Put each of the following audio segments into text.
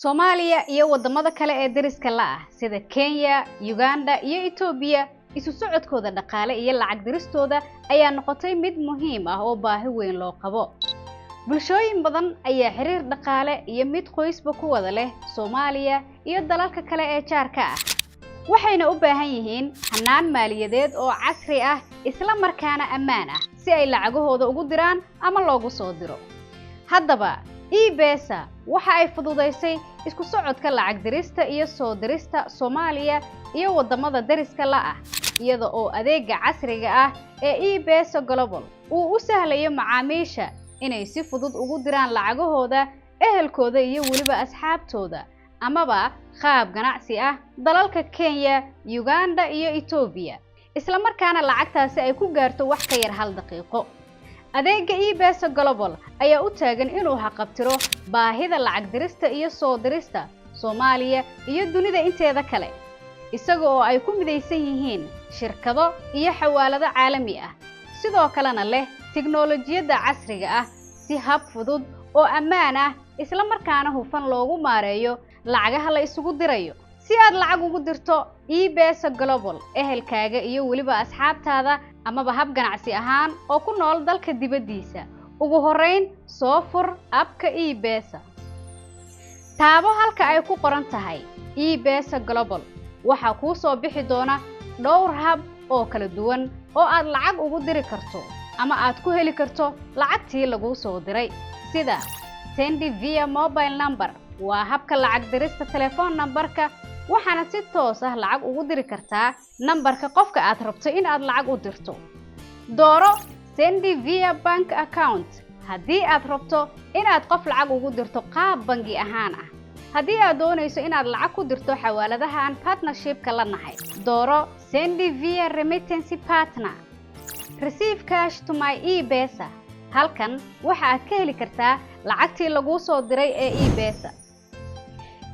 Soomaaliya iyo wadamada kale ee dariska la ah sida Kenya, Uganda iyo Ethiopia isu socodkooda dhaqaale iyo lacag diristooda ayaa noqotay mid muhiim ah oo baahi weyn loo qabo. Bulshooyin badan ayaa xiriir dhaqaale iyo mid qoysba ku wada leh Soomaaliya iyo dalalka kale ee jaarka ah. Waxayna u baahan yihiin hanaan maaliyadeed oo casri ah isla markaana ammaan ah si ay lacagahooda ugu diraan ama loogu soo diro. Haddaba eBesa waxa ay fududeysay isku socodka lacag dirista iyo soo dirista Soomaaliya iyo wadamada dariska la ah iyada oo adeega casriga ah ee eBesa Global uu u sahlayo macaamiisha inay si fudud ugu diraan lacagahooda ehelkooda iyo waliba asxaabtooda amaba qaab ganacsi ah dalalka Kenya, Uganda iyo Ethiopia isla markaana lacagtaasi ay ku gaarto wax ka yar hal daqiiqo. adeega eBesa Global ayaa u taagan inuu haqabtiro baahida lacag dirista iyo soo dirista Soomaaliya iyo dunida inteeda kale isaga oo ay ku midaysan yihiin shirkado iyo xawaalado caalami ah sidoo kalena leh tiknoolajiyada casriga ah si hab fudud oo ammaan ah isla markaana hufan loogu maareeyo lacagaha la isugu dirayo. si aad lacag ugu dirto eBesa Global ehelkaaga iyo waliba asxaabtaada amaba hab ganacsi ahaan oo ku nool dalka dibadiisa ugu horeyn soo fur abka eBesa. taabo halka ay ku qoran tahay eBesa Global waxa ku soo bixi doona dhowr hab oo kala duwan oo aad lacag ugu diri karto ama aad ku heli karto lacagtii lagu soo diray sida send via mobile number waa habka lacag dirista telephone numberka waxaana si toos ah lacag ugu diri kartaa numberka qofka aad rabto in aad lacag u dirto. dooro send via bank account haddii aad rabto in aad qof lacag ugu dirto qaab bangi ahaan ah. haddii aad doonayso in aad lacag ku dirto xawaaladaha aan partnership-ka la nahay dooro send via remittance partner. receive cash to my eBesa halkan waxa aad ka heli kartaa lacagtii lagu soo diray ee eBesa.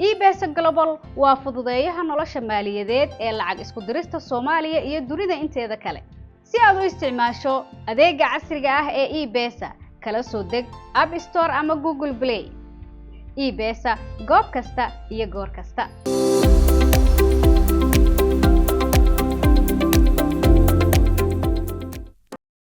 eBesa Global waa fududeeyaha nolosha maaliyadeed ee lacag isku dirista Soomaaliya iyo dunida inteeda kale. si aad u isticmaasho adeega casriga ah ee eBesa kala soo deg App Store ama Google Play. eBesa goob kasta iyo goor kasta.